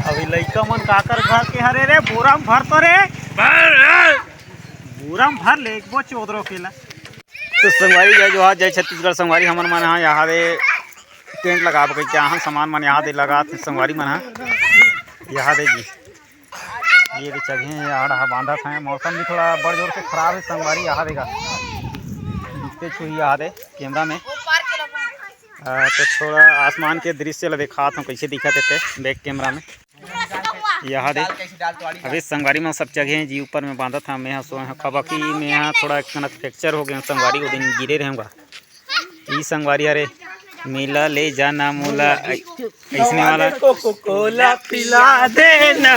अभी लइका मन काकर घर के हरे रे बोरा में भर तो रे बोरा में भर ले एक बो चौधरो केला। तो संगवारी जो आज जय छत्तीसगढ़ संगवारी हमन मन यहाँ दे टेंट लगा के यहाँ सामान मन यहाँ दे लगा संगवारी मन यहाँ दे जी ये जगह यहाँ बांधा था। मौसम भी थोड़ा बड़ जोर से खराब है संगवारी यहाँ देगा दिखते छुई यहाँ दे कैमरा में तो थोड़ा आसमान के दृश्य ला दिखात हूँ कैसे दिखा देते बैक कैमरा में यहाँ दे। अभी संगवारी में सब जगह जी ऊपर में बांधा था मैं सो खबकी में यहाँ थोड़ा कनक फ्रैक्चर हो गया संगवारी वो दिन गिरे रहूँगा ये संगवारी अरे मिला ले जाना मोला ऐसने वाला कोको कोला पिला देना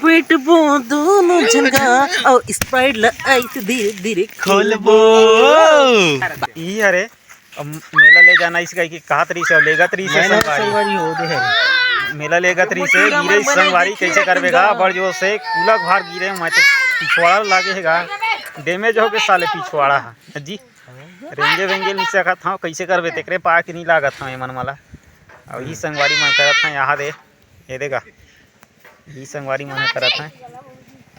पेट बो दोनों झंगा और स्प्राइट ला ऐसे धीरे धीरे खोलबो ये अरे मेला ले जाना इस गाय की कहा तरी से लेगा तरी से संगवारी हो दे है मेला लेगा तरी से गिरे संगवारी कैसे करवेगा बड़ जोर से कूला भार गिरे मैं तो पिछवाड़ा लागे हैगा डैमेज हो गए साले पिछवाड़ा है जी रेंगे वेंगे नहीं सकत था कैसे करबे तेकरे पा के नहीं लागत था मन वाला और ये संगवारी मन करत था यहाँ दे ये देगा ये संगवारी मन करत है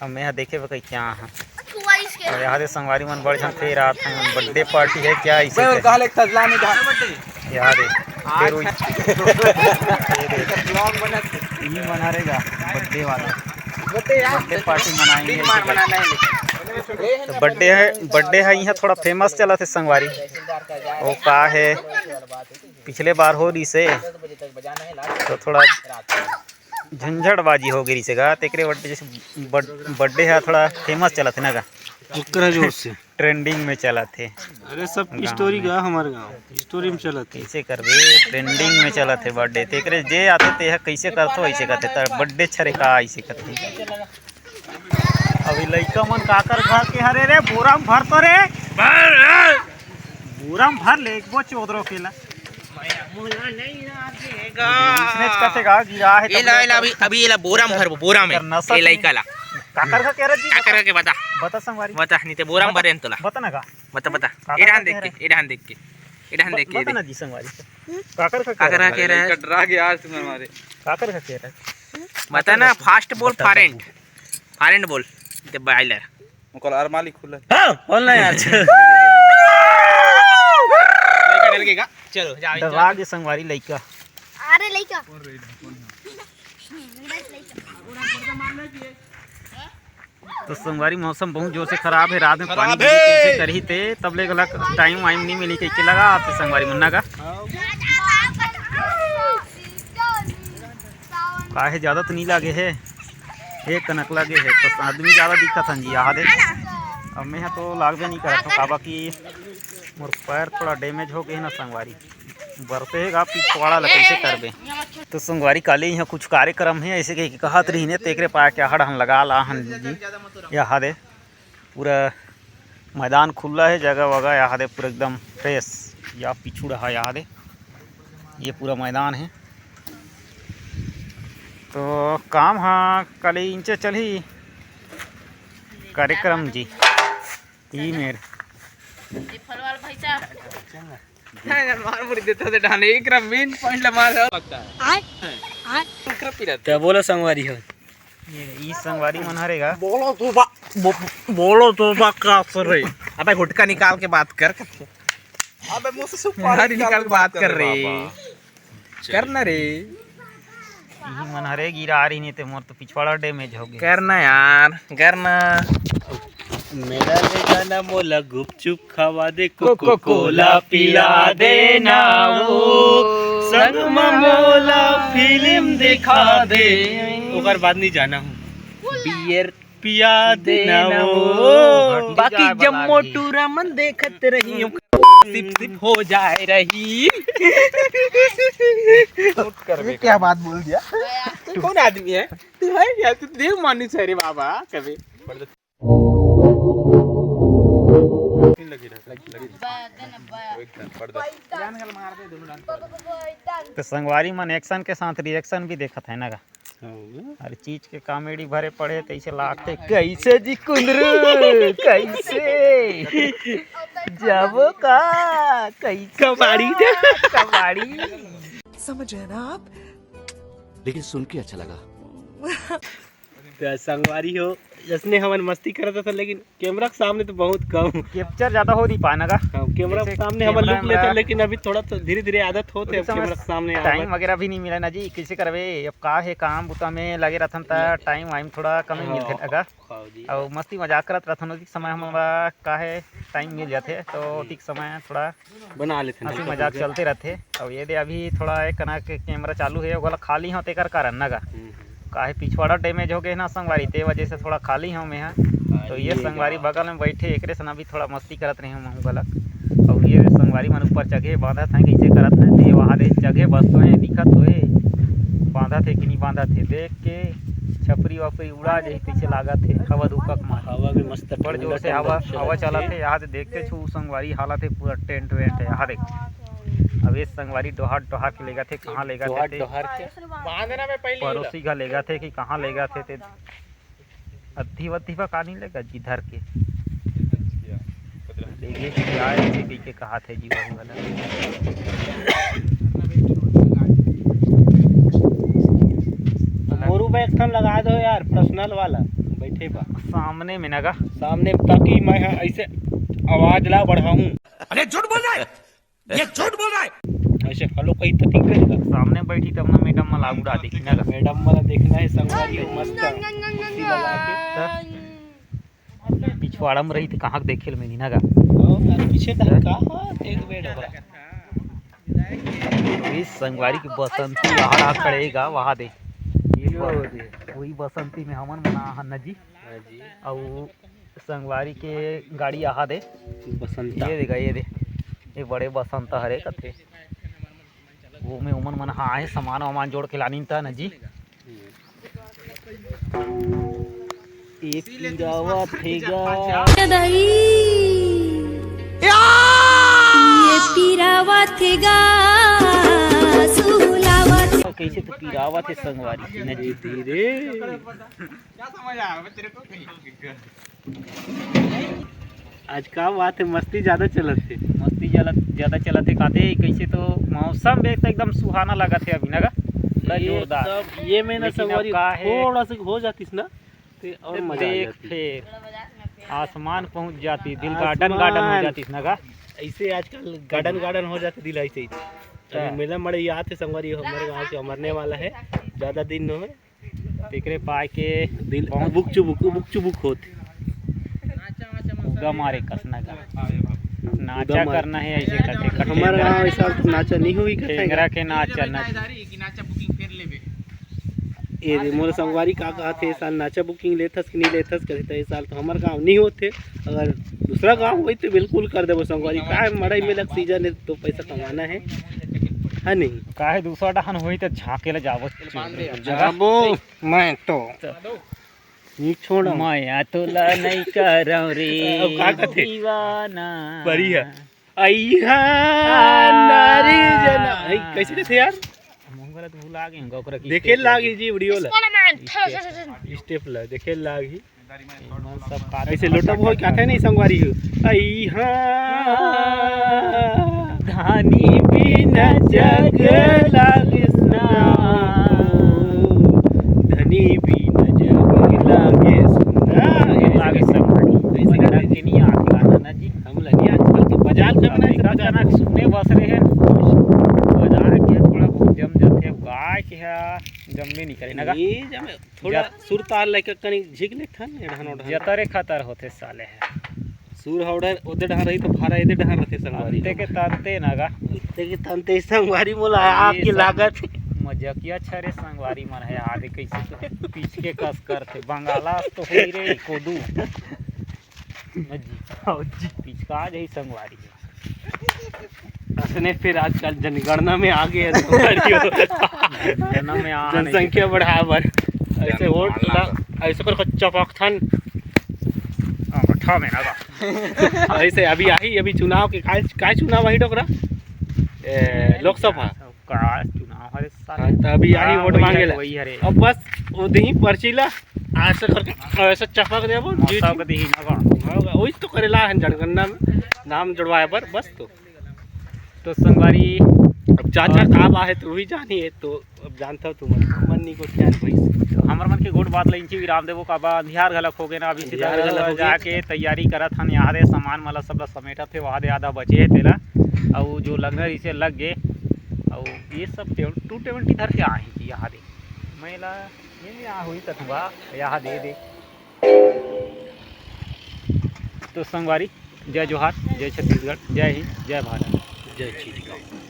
अब मैं यहाँ देखे भाई क्या है और यहाँ दे संगवारी मन बड़ झन थे रात है बर्थडे पार्टी है क्या ऐसे यहाँ दे फिर ये मना रहेगा बर्थडे वाला बर्थडे पार्टी मनाएंगे तो बर्थडे है यहाँ थोड़ा फेमस चला थे संगवारी वो का है पिछले बार हो रही से तो थोड़ा झंझटबाजी हो गई से गा तेकरे बर्थडे जैसे बर्थडे है थोड़ा फेमस चला थे ना गा जोर से ट्रेंडिंग में चला थे। अरे सब स्टोरी गा हमारे गाँव स्टोरी में चला थे कैसे करबे ट्रेंडिंग में चला थे बर्थडे तेकरे जे आते ते कैसे करतो ऐसे करते बर्थडे छरे का ऐसे करते। अभी लइका मन काकर घर के हरे रे बोरा में भर तो रे बोरा में भर ले एक बो चौधरो केला गिरा है अभी ये बोरा में भर बोरा में ये लइका ला काकर का कह रहा जी काकर के बता बता संगवारी बता नहीं तो बोरा में भरे तोला बता ना का बता इधर देख के इधर देख के बता ना जी संगवारी काकर का कह रहा है डरा के यार तुम हमारे काकर का कह रहा है बता ना फास्ट बोल फारेंट बोल ते बाइलर मुकल अरमाली खुला हां बोल ना यार लइका डर गेगा चलो जाओ डरा के संगवारी लइका अरे लइका तो संगवारी मौसम बहुत जोर से खराब है रात में पानी कैसे करी थे तब ले गलत टाइम वाइम नहीं मिली कैसे लगा आपसे संगवारी मुन्ना का काहे ज़्यादा तो नहीं लागे है एक कनक लगे है तो आदमी ज़्यादा दिक्कत है जी यहाँ दे अब मैं तो लागबे नहीं करता हूँ काबा की मोर पैर थोड़ा डैमेज हो गए ना संगवारी बरते है पिछवाड़ा ला कैसे करबे। तो संगवारी काले यहाँ कुछ कार्यक्रम है ऐसे कहीं कहत रही ने तेकरे पा के हड़ हम लगा ला हन जी यहाँ दे पूरा मैदान खुला है जगह वगह यहाँ दे पूरा एकदम फ्रेश या पिछू रहा यहाँ दे ये पूरा मैदान है। तो काम हाँ कल इंचे चली कार्यक्रम जी ई मेर मार मुड़ी देता से डाले एक मेन पॉइंट ला मार लगता है क्या बोलो संगवारी हो ये संगवारी मन हरेगा बोलो तो का कर रहे अबे गुटका निकाल के बात कर अबे मुंह से सुपारी निकाल के बात कर रहे करना रे यही मन हरे गिरा रही नहीं तो मोर तो पिछवाड़ा डैमेज हो गया करना यार करना मेरा ले जाना मोला गुपचुप खवा दे कोको कोला पिला देना वो संग में मोला फिल्म दिखा दे ओकर बाद नहीं जाना हूँ बियर पिया देना वो बाकी जब मोटूरा मन देखत रही हूँ सिप सिप हो जाए रही ये क्या बात बोल दिया तू कौन आदमी है तू है या तू देव मानुष है रे बाबा कभी तो संगवारी मन एक्शन के साथ रिएक्शन भी देखत है ना गा हर चीज के कॉमेडी भरे पड़े तो ऐसे लागते कैसे जी कुंदरू कैसे जाबो का कैसे कबाड़ी कबाड़ी समझ रहे ना आप लेकिन सुन के अच्छा लगा। तो संगवारी हो जसने हमन मस्ती करता था, लेकिन कैमरा के सामने तो बहुत कम। कैप्चर ज्यादा हो नहीं पाना का। कैमरा के जैसे सामने हमन कैमरा लुक लेते, में- लेकिन अभी थोड़ा तो धीरे धीरे आदत होते है कैमरा के सामने आवे। टाइम वगैरह भी नहीं मिला ना जी, कैसे करवे। अब का है काम बुता में लगे रहथन त टाइम वाइम थोड़ा कम ही मिलथे लगा। हाँ जी। और मस्ती मजाक करत रहथन उसी समय हमारा का है टाइम मिल जाते, तो ठीक समय थोड़ा बना लेते हंसी मजाक चलते रहते। और ये दे अभी थोड़ा एक कना के कैमरा चालू है, ओला खाली हो तेकर कारण ना गा। काहे पिछवाड़ा डैमेज हो गए ना संगवारी, ते वजह से थोड़ा खाली हूँ मैं यहाँ। तो ये संगवारी बगल में बैठे एकरे से भी थोड़ा मस्ती करत रही हूँ गलत। और ये संगवारी मन ऊपर जगह बांधा था कैसे करत हैं, ते वहाँ दे जगह बस तो है दिखत हुए बांधा थे कि नहीं बांधा थे, देख के छपरी वपरी उड़ा जाए पीछे लागा थे। हवा दुकक मार हवा भी मस्त बड़ जोर से हवा चला थे। यहाँ से देखते छू संगवारी हालत है पूरा टेंट वेंट है। यहाँ देख अब ये संगवारी डोहार डोहार के लेगा थे, कहाँ लेगा थे बांधना में पहले पड़ोसी का लेगा थे कि कहाँ लेगा थे अद्धी वद्धी पर कहानी लेगा जिधर के लेगे कि आए थे के कहा थे जी वही वाला। मोरू बैग थन लगा दो यार, पर्सनल वाला बैठे बा सामने में नगा सामने, ताकि मैं ऐसे आवाज ला बढ़ाऊं। अरे झूठ बोल रहा है, ये झूठ बोल रहा है। ऐसे हेलो कहीं तो ठीक रहेगा। सामने बैठी तब ना मैडम मला उड़ा देखी ना मैडम वाला देखना है संगवारी हो मस्त कुर्सी लगा के। पिछवाड़ा में रही थी कहाँ देखे में नहीं नगा। और पीछे तक कहाँ एक बेड होगा। इस संगवारी की बसंती आड़ा करेगा वहाँ दे ये वही बसंती में हमन मना हन जी। और संगवारी के गाड़ी आहा दे बसंता ये देगा ये बड़े बसंत हरे कथे वो में उमन मन आए सामान वामान जोड़ के लानी था ना जी। ये पीरावा थेगा ये पीरावा थेगा सुलावा कैसे तो पीरावा थे संगवारी न जी धीरे क्या समझ आ रहा है तेरे को कहीं। आज का बात है, मस्ती ज्यादा चलत थे। मस्ती ज्यादा चलत है काते कैसे तो मौसम भी तो एकदम सुहाना लगा थे अभी नगा बड़ा जोरदार। सब ये में ना लेकिन अब संगवारी का है- थोड़ा सा हो जातीस ना तो और मजा आ देख जाती। फिर आसमान पहुंच जाती, दिल गार्डन गार्डन हो जाती नगा। ऐसे आजकल गार्डन गार्डन हो जाते दिल ऐसे ही। क्या? अभी मेला मड़े याद है संगवारी हमारे गांव के मरने वाला है, ज्यादा दिन न हो तेकरे पाए के दिल बहुत बुक चुबुक होते। उगा मारे कसना का नाचा करना है ऐसे करते हमारे गांव ऐसा तो नाचा नहीं हुई टेंगरा के नाच चलना कि नाचा बुकिंग फिर लेबे। ये मोर संगवारी का कहा थे साल नाचा बुकिंग लेथस कि नहीं लेथस करे तो इस साल तो हमारे गांव नहीं होते। अगर दूसरा गांव होई तो बिल्कुल कर देबो संगवारी। का है मड़ई में लग सीजन है तो पैसा कमाना है नहीं। काहे दूसरा डहन होई तो झाके ले जावो जाबो मैं तो नहीं छोड़ा मैं तोला नहीं करौ रे अब का कहते? दीवाना बड़ी है अइहा नारी जना ऐ कैसे थे यार मंगल तो भुला गए हम ओकरा की देखे लागी जी वीडियो ला स्टेप ला देखे लागी सब का ऐसे लोटा हो क्या थे नहीं संगवारी हो अइहा धानी बिना जग लागे ना धनी बिना जग लागे सुना लागे सब ऐसे गाना के नहीं आती गाना ना जी। हम लगी आजकल के बाजार का बनाए का गाना सुनने बस रहे हैं बाजार के थोड़ा बहुत जम जाते हैं गाय के है जमले नहीं करे नगा ये जब थोड़ा सुर तार लेके कनी झिक ले थन एडहन ओडहन जतरे खतर होते साले है सुर हौडर ओदे डहन रही तो भारा एदे डहन रहते संगवारी ते के तंते नगा इतने के तंते संगवारी मोला आपकी लागत मजकिया छरे संगवारी मन है आगे कैसे तो पीछ के कस करते बंगाला तो होई रे कोदू जी पिचका जही संगवारी असने फिर आजकल जनगणना में आ गए संगवारी जना में आ जनसंख्या बढ़ावर ऐसे वोट ऐसे कर चपक थन ठा में नगा ऐसे अभी चुनाव के काय चुनाव आई डोकरा लोकसभा का चुनाव हरे हाँ, साले तो अभी आई वोट मांगे ला वही हरे अब बस उधही पर्चीला ऐसे करके ऐसे चपक देबो मौसा के दी नगा वही तो करेला है जनगणना में नाम जुड़वाए पर बस तो तो संगवारी अब चाचा काम आहे तो ही जानिए तो अब जानता हो तुम मन्नी को क्या भाई हमर मन के गोट बात ले इंची विराम देबो का बा अंधियार घलक हो गए ना अभी सीधा अंधियार घलक हो गए। जाके तैयारी करत हन यहाँ दे सामान वाला सब ला समेटत थे वहाँ दे आधा बचे है तेला और जो लंगर इसे लग गए और ये सब 220 इधर के आए जी यहाँ दे मैं ला ये आ हुई तथवा यहाँ दे तो संगवारी जय जोहार जय छत्तीसगढ़ जय हिंद जय भारत जय श्री राम।